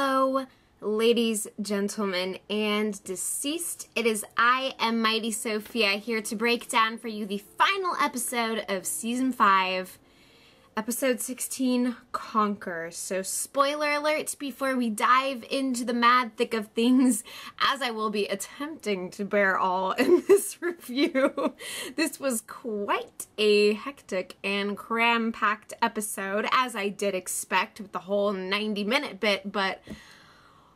Hello, ladies, gentlemen, and deceased. It is I am Mighty Sophia here to break down for you the final episode of Season 5, Episode 16, Conquer. So spoiler alert before we dive into the mad thick of things, as I will be attempting to bear all in this review. This was quite a hectic and cram-packed episode, as I did expect with the whole 90-minute bit, but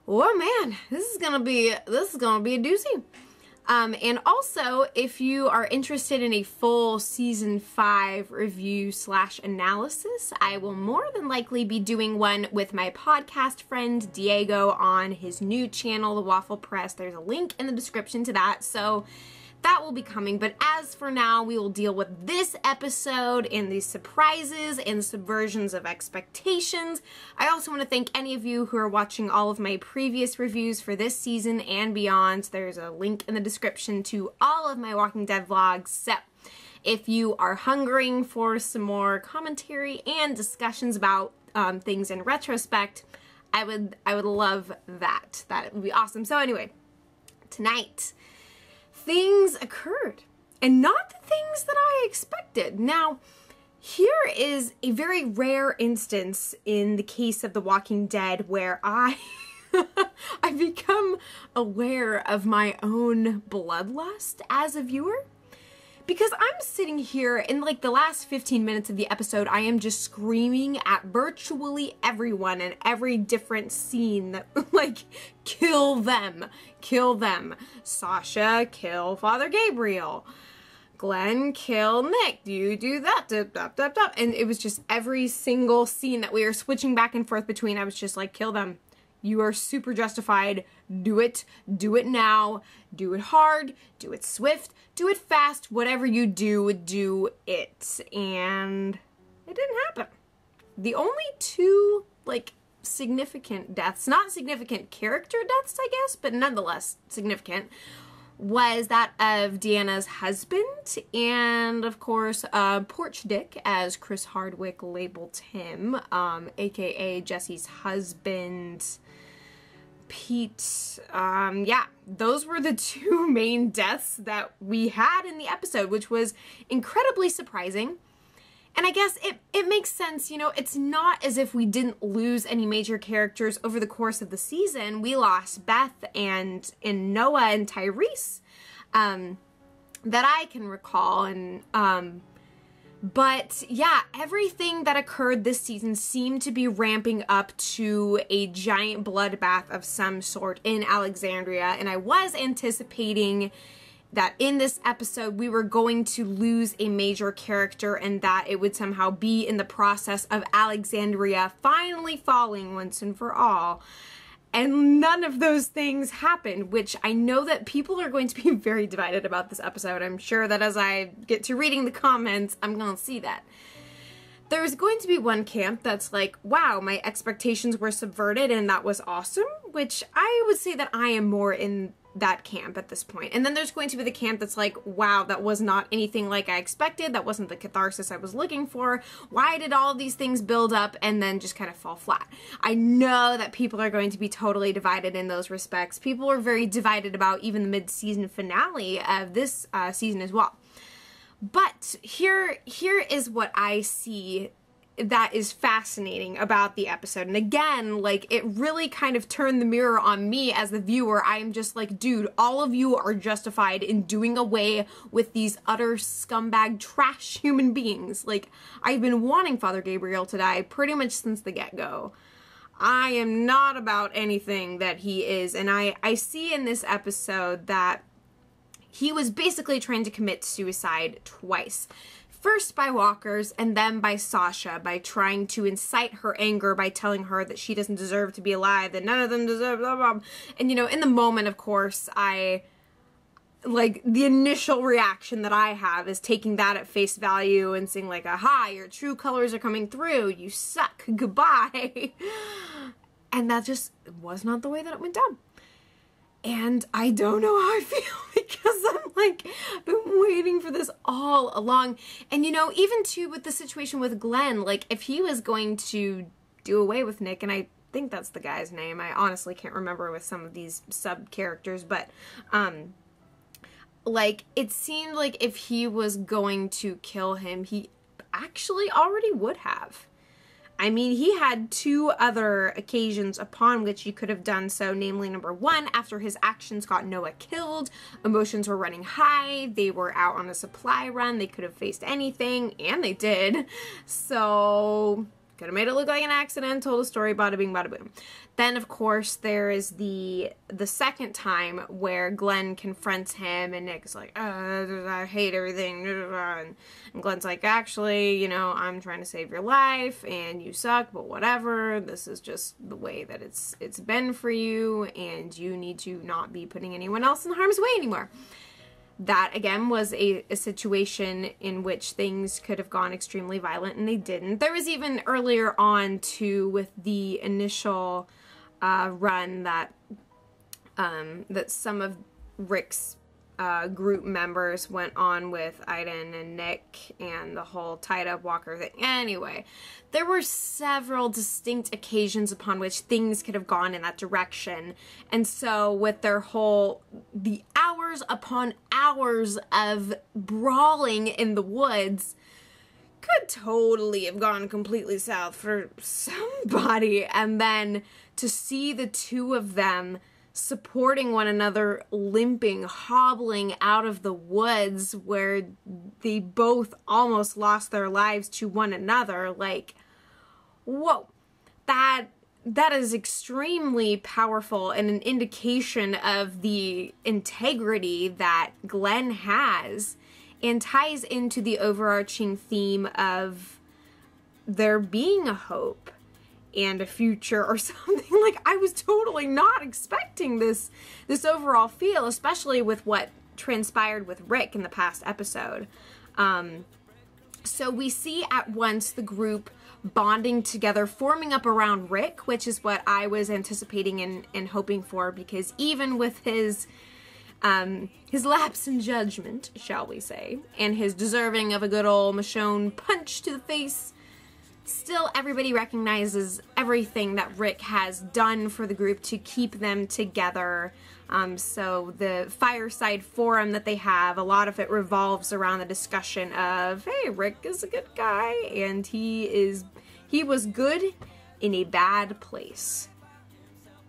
oh man, this is gonna be a doozy. And also, if you are interested in a full Season 5 review / analysis, I will more than likely be doing one with my podcast friend Diego on his new channel, The Waffle Press. There's a link in the description to that, so that will be coming. But as for now, we will deal with this episode and the surprises and subversions of expectations. I also want to thank any of you who are watching all of my previous reviews for this season and beyond. There's a link in the description to all of my Walking Dead vlogs. So if you are hungering for some more commentary and discussions about things in retrospect, I would love that. That would be awesome. So anyway, tonight, things occurred, and not the things that I expected. Now, here is a very rare instance in the case of The Walking Dead where I become aware of my own bloodlust as a viewer. Because I'm sitting here in like the last 15 minutes of the episode, I am just screaming at virtually everyone and every different scene that like, kill them, Sasha, kill Father Gabriel, Glenn, kill Nick, you do that, and it was just every single scene that we were switching back and forth between, I was just like, kill them. You are super justified. Do it now. Do it hard. Do it swift. Do it fast. Whatever you do, do it. And it didn't happen. The only two, like, significant deaths, not significant character deaths, I guess, but nonetheless significant, was that of Deanna's husband and, of course, Porch Dick, as Chris Hardwick labeled him, aka Jesse's husband, Pete. Yeah, those were the two main deaths that we had in the episode, which was incredibly surprising. And I guess it makes sense, you know, it's not as if we didn't lose any major characters over the course of the season. We lost Beth and Noah and Tyrese, that I can recall, and, but yeah, everything that occurred this season seemed to be ramping up to a giant bloodbath of some sort in Alexandria, and I was anticipating that in this episode we were going to lose a major character and that it would somehow be in the process of Alexandria finally falling once and for all. And none of those things happened, which I know that people are going to be very divided about this episode. I'm sure that as I get to reading the comments, I'm going to see that. There's going to be one camp that's like, wow, my expectations were subverted and that was awesome, which I would say that I am more in that camp at this point. And then there's going to be the camp that's like, wow, that was not anything like I expected. That wasn't the catharsis I was looking for. Why did all of these things build up and then just kind of fall flat? I know that people are going to be totally divided in those respects. People were very divided about even the mid-season finale of this season as well. But here is what I see that is fascinating about the episode. And again, like, it really kind of turned the mirror on me as the viewer. I am just like, dude, all of you are justified in doing away with these utter scumbag trash human beings. Like, I've been wanting Father Gabriel to die pretty much since the get-go. I am not about anything that he is, and I see in this episode that he was basically trying to commit suicide twice. First by walkers, and then by Sasha, by trying to incite her anger by telling her that she doesn't deserve to be alive, that none of them deserve, blah, blah, blah. And, you know, in the moment, of course, the initial reaction that I have is taking that at face value and saying, like, aha, your true colors are coming through, you suck, goodbye. And that just was not the way that it went down. And I don't know how I feel because I'm like, I've been waiting for this all along. And, you know, even too with the situation with Glenn, like, if he was going to do away with Nick, and think that's the guy's name. I honestly can't remember with some of these sub-characters, but, like, it seemed like if he was going to kill him, he actually already would have. I mean, he had 2 other occasions upon which he could have done so, namely, number 1, after his actions got Noah killed, emotions were running high, they were out on a supply run, they could have faced anything, and they did. So, could have made it look like an accident, told a story, bada bing, bada boom. Then, of course, there is the second time where Glenn confronts him, and Nick is like, I hate everything, and Glenn's like, actually, you know, I'm trying to save your life, and you suck, but whatever, this is just the way that it's been for you, and you need to not be putting anyone else in harm's way anymore. That, again, was a situation in which things could have gone extremely violent, and they didn't. There was even earlier on, too, with the initial run that that some of Rick's group members went on with Aiden and Nick and the whole tied-up Walker thing. Anyway, there were several distinct occasions upon which things could have gone in that direction. And so with their whole, the hours upon hours of brawling in the woods could totally have gone completely south for somebody. And then to see the 2 of them supporting one another, limping, hobbling out of the woods where they both almost lost their lives to one another, like, whoa, that is extremely powerful and an indication of the integrity that Glenn has, and ties into the overarching theme of there being a hope and a future or something. Like, I was totally not expecting this overall feel, especially with what transpired with Rick in the past episode. So we see at once the group bonding together, forming up around Rick, which is what I was anticipating and hoping for, because even with his lapse in judgment, shall we say, and his deserving of a good old Michonne punch to the face, still everybody recognizes everything that Rick has done for the group to keep them together. So the fireside forum that they have, a lot of it revolves around the discussion of, hey, Rick is a good guy, and he was good in a bad place.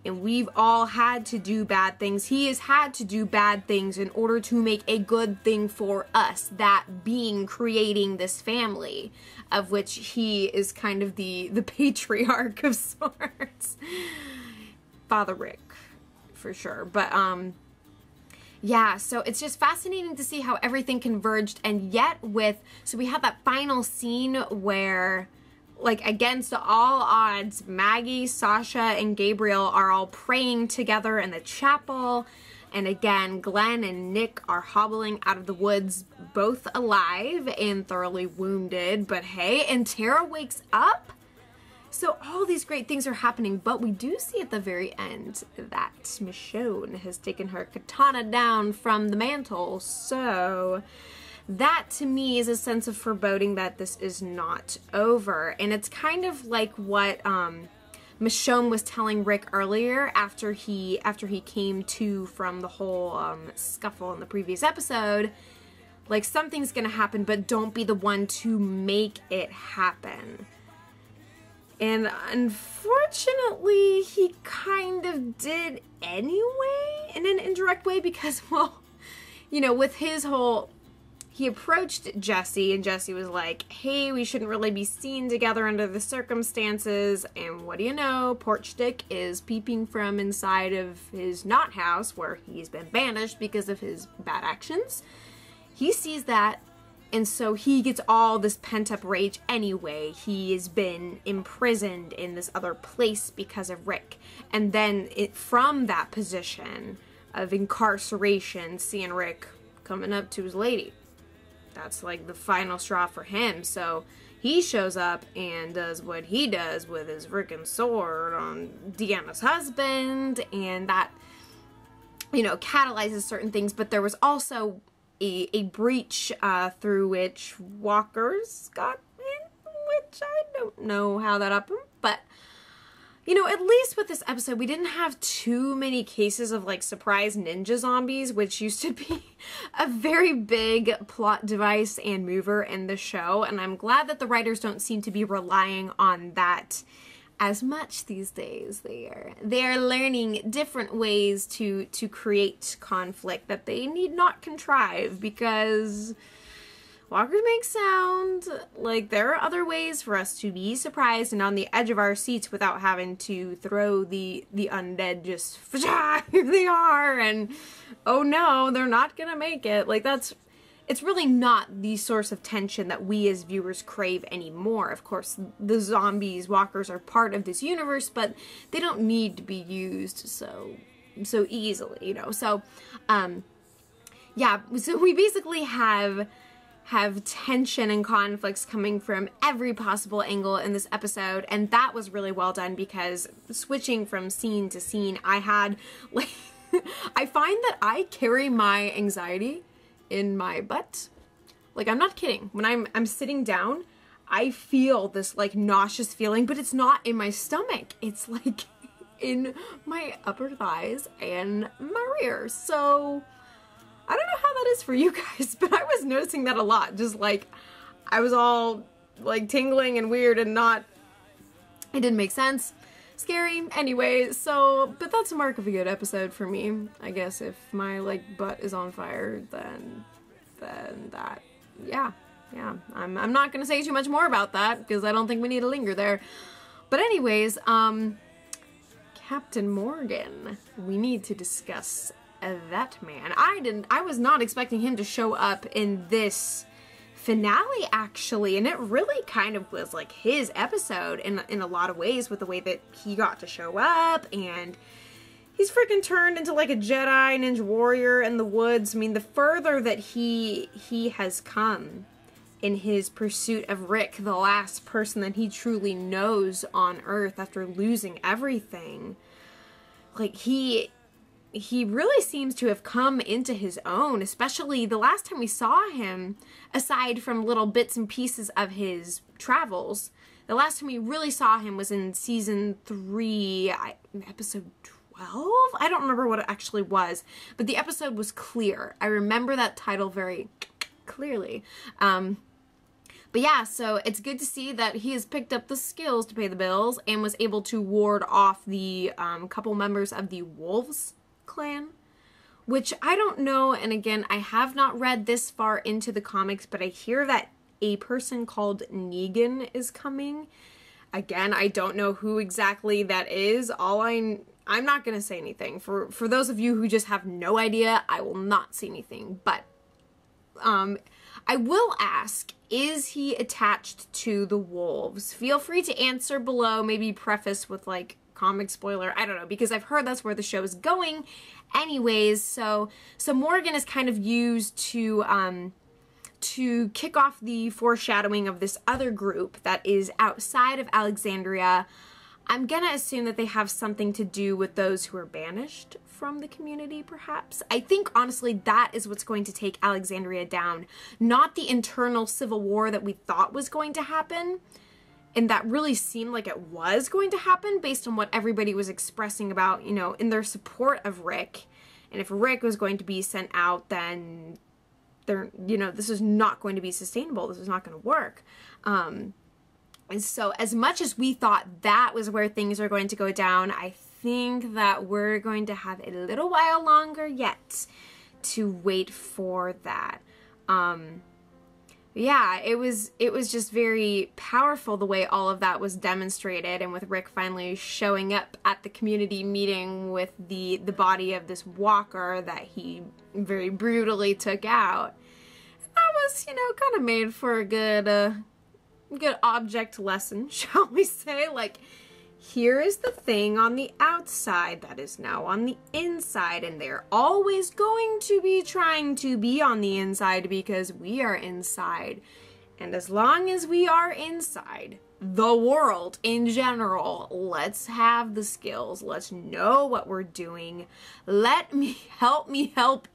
And we've all had to do bad things. He has had to do bad things in order to make a good thing for us, that being creating this family, of which he is kind of the patriarch of sorts. Father Rick, for sure. But, yeah, so it's just fascinating to see how everything converged, and yet so we have that final scene where, like, against all odds, Maggie, Sasha, and Gabriel are all praying together in the chapel. And again, Glenn and Nick are hobbling out of the woods, both alive and thoroughly wounded. But hey, and Tara wakes up. So all these great things are happening, but we do see at the very end that Michonne has taken her katana down from the mantle. So that, to me, is a sense of foreboding that this is not over. And it's kind of like what Michonne was telling Rick earlier after he came to from the whole scuffle in the previous episode. Like, something's gonna happen, but don't be the one to make it happen. And unfortunately, he kind of did anyway, in an indirect way, because, well, you know, with his whole... He approached Jesse, and Jesse was like, hey, we shouldn't really be seen together under the circumstances. And what do you know? Porch Dick is peeping from inside of his not house, where he's been banished because of his bad actions. He sees that, and so he gets all this pent-up rage anyway. He has been imprisoned in this other place because of Rick. And then from that position of incarceration, seeing Rick coming up to his lady, that's like the final straw for him. So he shows up and does what he does with his freaking sword on Deanna's husband, and that, you know, catalyzes certain things. But there was also a breach through which walkers got in, which I don't know how that happened, but You know, at least with this episode, we didn't have too many cases of, like, surprise ninja zombies, which used to be a very big plot device and mover in the show, and I'm glad that the writers don't seem to be relying on that as much these days. They're learning different ways to create conflict that they need not contrive, because walkers make sound. Like, there are other ways for us to be surprised and on the edge of our seats without having to throw the undead just, here they are, and oh no, they're not gonna make it. Like, it's really not the source of tension that we as viewers crave anymore. Of course, the zombies, walkers are part of this universe, but they don't need to be used so easily, you know. So, yeah, so we basically have tension and conflicts coming from every possible angle in this episode, and that was really well done, because switching from scene to scene, I had, like, I find that I carry my anxiety in my butt. Like, I'm not kidding. When I'm sitting down, I feel this, like, nauseous feeling, but it's not in my stomach. It's, like, in my upper thighs and my rear. So I don't know how that is for you guys, but I was noticing that a lot. Just, like, I was all, like, tingling and weird and not, it didn't make sense. Scary. Anyway, so, but that's a mark of a good episode for me. I guess if my, like, butt is on fire, then that, yeah. I'm not gonna say too much more about that, because I don't think we need to linger there. But anyways, Captain Morgan, we need to discuss that man. I was not expecting him to show up in this finale, actually, and it really kind of was like his episode in a lot of ways, with the way that he got to show up, and he's freaking turned into like a Jedi ninja warrior in the woods. I mean, the further that he has come in his pursuit of Rick, the last person that he truly knows on Earth after losing everything, like, he really seems to have come into his own, especially the last time we saw him, aside from little bits and pieces of his travels. The last time we really saw him was in season 3, episode 12? I don't remember what it actually was, but the episode was Clear. I remember that title very clearly. But yeah, so it's good to see that he has picked up the skills to pay the bills and was able to ward off the couple members of the Wolves clan, which I don't know, and again, I have not read this far into the comics, but I hear that a person called Negan is coming. Again, I don't know who exactly that is. I'm not gonna say anything. For those of you who just have no idea, I will not say anything, but I will ask, is he attached to the Wolves? Feel free to answer below, maybe preface with, like, comic spoiler, I don't know, because I've heard that's where the show is going anyways. So Morgan is kind of used to kick off the foreshadowing of this other group that is outside of Alexandria. I'm gonna assume that they have something to do with those who are banished from the community, perhaps. I think, honestly, that is what's going to take Alexandria down, not the internal civil war that we thought was going to happen. And that really seemed like it was going to happen based on what everybody was expressing about, you know, in their support of Rick. And if Rick was going to be sent out, then you know, this is not going to be sustainable. This is not going to work. And so as much as we thought that was where things are going to go down, I think that we're going to have a little while longer yet to wait for that. Yeah, it was just very powerful the way all of that was demonstrated, and with Rick finally showing up at the community meeting with the body of this walker that he very brutally took out. That was, you know, kind of made for a good object lesson, shall we say. Like, here is the thing on the outside that is now on the inside, and they're always going to be trying to be on the inside because we are inside. And as long as we are inside, the world in general, let's have the skills. Let's know what we're doing. Let me help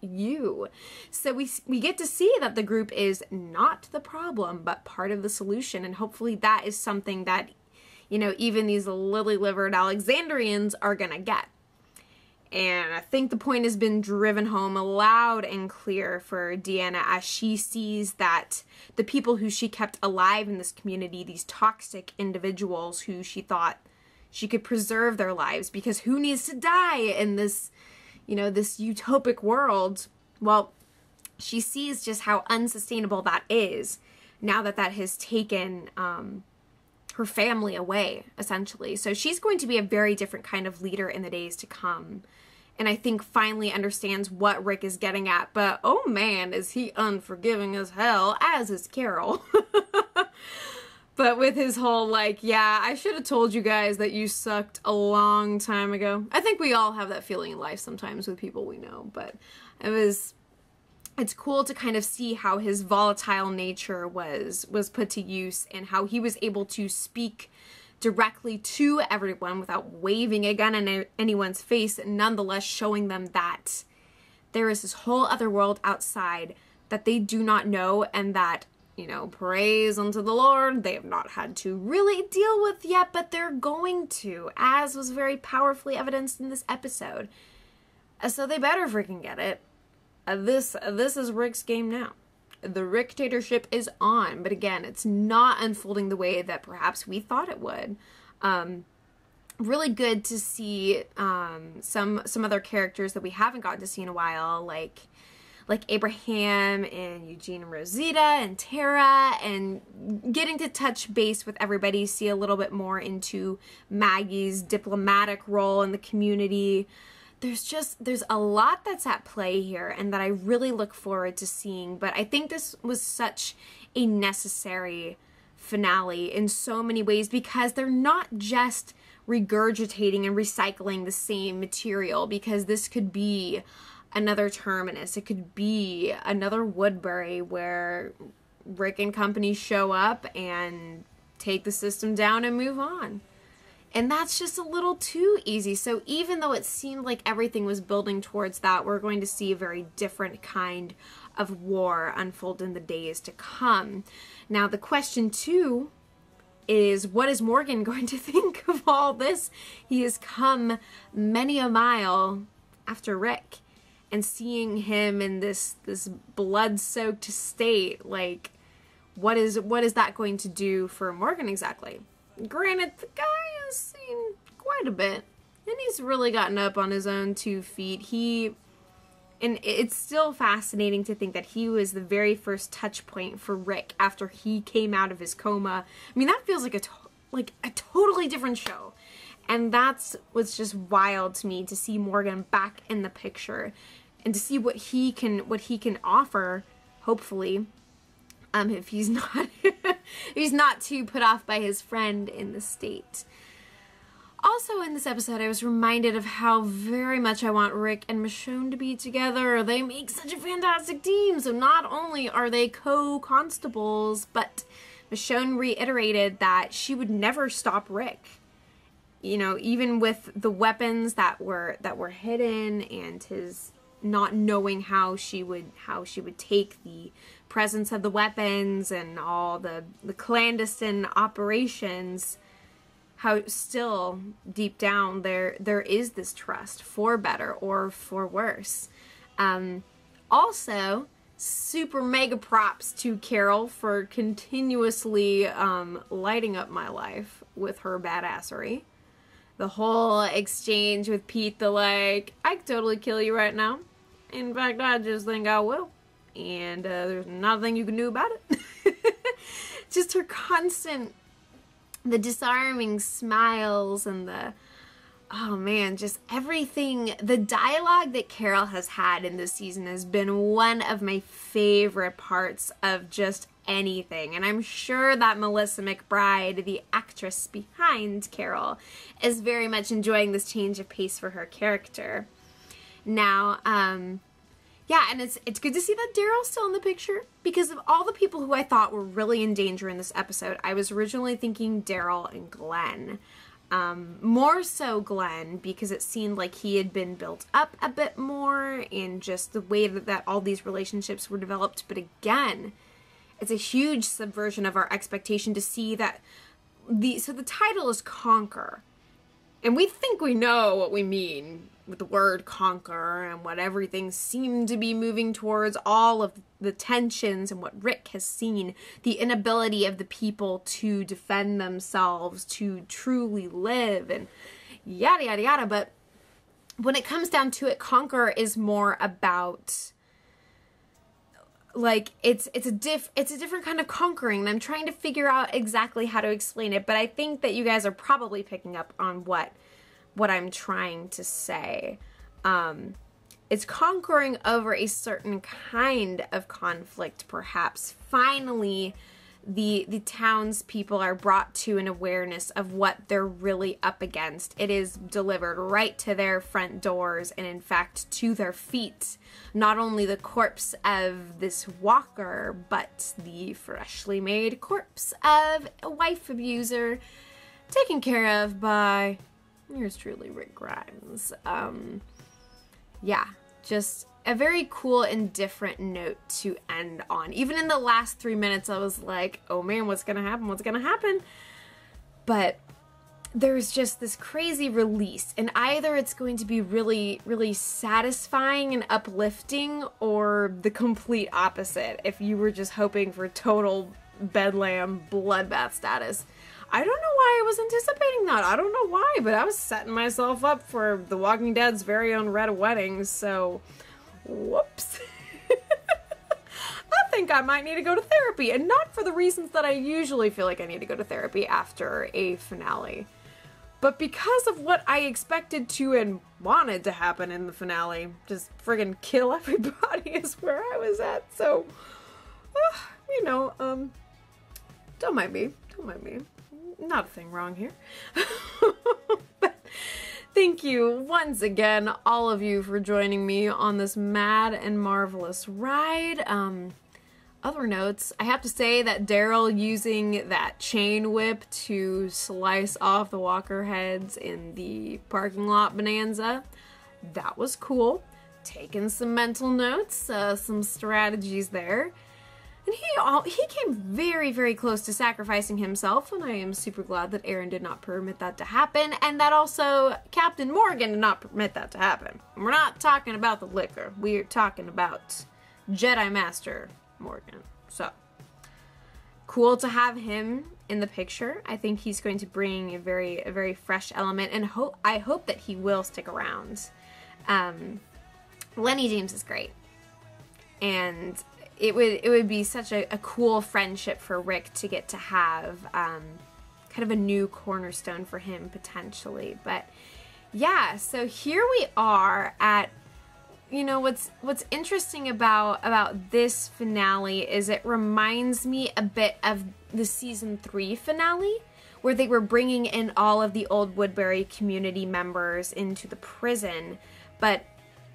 you. So we get to see that the group is not the problem, but part of the solution. And hopefully that is something that, you know, even these lily-livered Alexandrians are gonna get. And I think the point has been driven home loud and clear for Deanna as she sees that the people who she kept alive in this community, these toxic individuals who she thought she could preserve their lives, because who needs to die in this, you know, this utopic world? Well, she sees just how unsustainable that is now that that has taken her family away, essentially. So she's going to be a very different kind of leader in the days to come. And I think finally understands what Rick is getting at. But oh man, is he unforgiving as hell, as is Carol. But with his whole like, yeah, I should have told you guys that you sucked a long time ago. I think we all have that feeling in life sometimes with people we know. But it's cool to kind of see how his volatile nature was put to use, and how he was able to speak directly to everyone without waving a gun in anyone's face, nonetheless showing them that there is this whole other world outside that they do not know, and that, you know, praise unto the Lord, they have not had to really deal with yet, but they're going to, as was very powerfully evidenced in this episode. So they better freaking get it. This is Rick's game now. The Ricktatorship is on, but again, it's not unfolding the way that perhaps we thought it would. Really good to see some other characters that we haven't gotten to see in a while, like Abraham and Eugene and Rosita and Tara, and getting to touch base with everybody, see a little bit more into Maggie's diplomatic role in the community. There's a lot that's at play here, and that I really look forward to seeing. But I think this was such a necessary finale in so many ways, because they're not just regurgitating and recycling the same material, because this could be another Terminus. It could be another Woodbury where Rick and company show up and take the system down and move on. And that's just a little too easy. So even though it seemed like everything was building towards that, we're going to see a very different kind of war unfold in the days to come. Now, the question too is, what is Morgan going to think of all this? He has come many a mile after Rick, and seeing him in this blood-soaked state, like, what is that going to do for Morgan exactly? Granted, the guy has seen quite a bit, and he's really gotten up on his own 2 feet. And it's still fascinating to think that he was the very first touch point for Rick after he came out of his coma. I mean, that feels like a totally different show. And that's what's just wild to me, to see Morgan back in the picture and to see what he can offer, hopefully. If he's not he's not too put off by his friend in the state. Also in this episode, I was reminded of how very much I want Rick and Michonne to be together. They make such a fantastic team. So not only are they co-constables, but Michonne reiterated that she would never stop Rick. You know, even with the weapons that were hidden, and his not knowing how she would take the presence of the weapons and all the clandestine operations, how still deep down there is this trust, for better or for worse. Also, super mega props to Carol for continuously lighting up my life with her badassery. The whole exchange with Pete, I could totally kill you right now. In fact, I just think I will. And there's nothing you can do about it. Just her constant, the disarming smiles and oh man, just everything. The dialogue that Carol has had in this season has been one of my favorite parts of just anything. And I'm sure that Melissa McBride, the actress behind Carol, is very much enjoying this change of pace for her character. Now, yeah, and it's good to see that Daryl's still in the picture, because of all the people who I thought were really in danger in this episode. I was originally thinking Daryl and Glenn. More so Glenn, because it seemed like he had been built up a bit more in just the way that all these relationships were developed. But again, it's a huge subversion of our expectation to see that so the title is Conquer. And we think we know what we mean with the word conquer and what everything seemed to be moving towards, all of the tensions and what Rick has seen, the inability of the people to defend themselves, to truly live, and yada, yada, yada. But when it comes down to it, conquer is more about, like, it's a different kind of conquering, and I'm trying to figure out exactly how to explain it, but I think that you guys are probably picking up on what I'm trying to say. It's conquering over a certain kind of conflict, perhaps. Finally, the townspeople are brought to an awareness of what they're really up against. It is delivered right to their front doors, and in fact to their feet. Not only the corpse of this walker, but the freshly made corpse of a wife abuser, taken care of by yours truly, Rick Grimes. Yeah, just a very cool and different note to end on. Even in the last 3 minutes, I was like, oh man, what's gonna happen? What's gonna happen? But there's just this crazy release, and either it's going to be really, really satisfying and uplifting, or the complete opposite, if you were just hoping for total bedlam bloodbath status. I don't know why I was anticipating that. I don't know why, but I was setting myself up for The Walking Dead's very own Red Wedding, so whoops. I think I might need to go to therapy, and not for the reasons that I usually feel like I need to go to therapy after a finale, but because of what I expected to and wanted to happen in the finale. Just friggin' kill everybody is where I was at, so, you know, don't mind me. Not a thing wrong here. But thank you once again, all of you, for joining me on this mad and marvelous ride. Other notes, I have to say that Daryl using that chain whip to slice off the walker heads in the parking lot bonanza, that was cool. Taking some mental notes, some strategies there. And he came very, very close to sacrificing himself, and I am super glad that Aaron did not permit that to happen, and that also Captain Morgan did not permit that to happen. And we're not talking about the liquor. We're talking about Jedi Master Morgan. So, cool to have him in the picture. I think he's going to bring a very fresh element, and I hope that he will stick around. Lenny James is great, and it would be such a cool friendship for Rick to get to have, kind of a new cornerstone for him potentially. But yeah, so here we are at, you know, what's interesting about this finale is it reminds me a bit of the season 3 finale, where they were bringing in all of the old Woodbury community members into the prison, but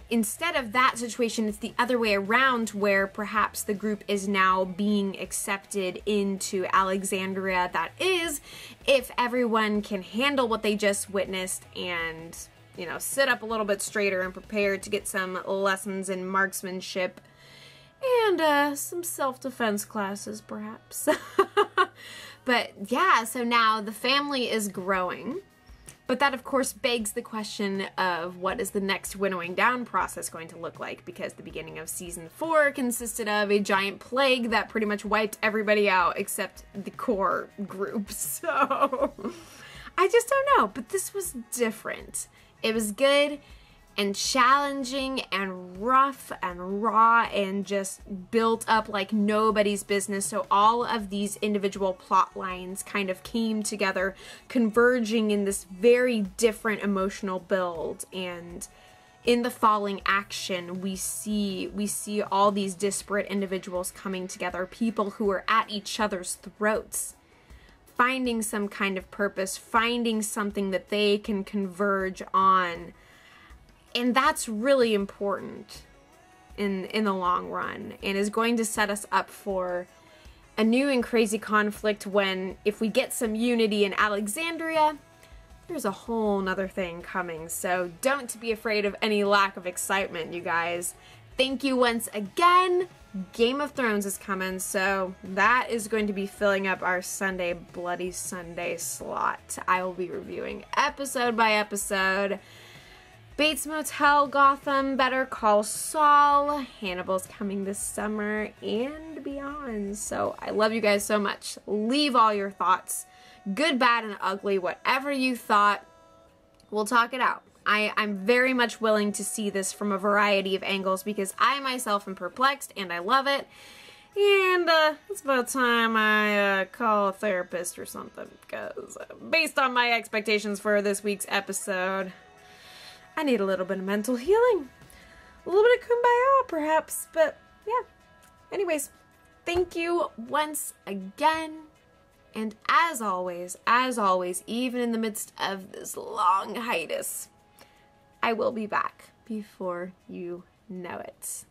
instead of that situation, it's the other way around, where perhaps the group is now being accepted into Alexandria. That is, if everyone can handle what they just witnessed and, you know, sit up a little bit straighter and prepare to get some lessons in marksmanship and some self-defense classes, perhaps. But yeah, so now the family is growing. But that, of course, begs the question of what is the next winnowing down process going to look like, because the beginning of season 4 consisted of a giant plague that pretty much wiped everybody out except the core group. So I just don't know, but this was different. It was good and challenging and rough and raw and just built up like nobody's business. So all of these individual plot lines kind of came together, converging in this very different emotional build. And in the falling action, we see all these disparate individuals coming together, people who are at each other's throats, finding some kind of purpose, finding something that they can converge on. And that's really important in the long run, and is going to set us up for a new and crazy conflict when, if we get some unity in Alexandria, there's a whole nother thing coming. So don't be afraid of any lack of excitement, you guys. Thank you once again. Game of Thrones is coming, so that is going to be filling up our Sunday, Bloody Sunday slot. I will be reviewing episode by episode. Bates Motel, Gotham, Better Call Saul, Hannibal's coming this summer, and beyond. So I love you guys so much. Leave all your thoughts, good, bad, and ugly, whatever you thought. We'll talk it out. I'm very much willing to see this from a variety of angles because I myself am perplexed and I love it. And it's about time I call a therapist or something because based on my expectations for this week's episode, I need a little bit of mental healing. A little bit of kumbaya perhaps, but yeah. Anyways, thank you once again. And as always, even in the midst of this long hiatus, I will be back before you know it.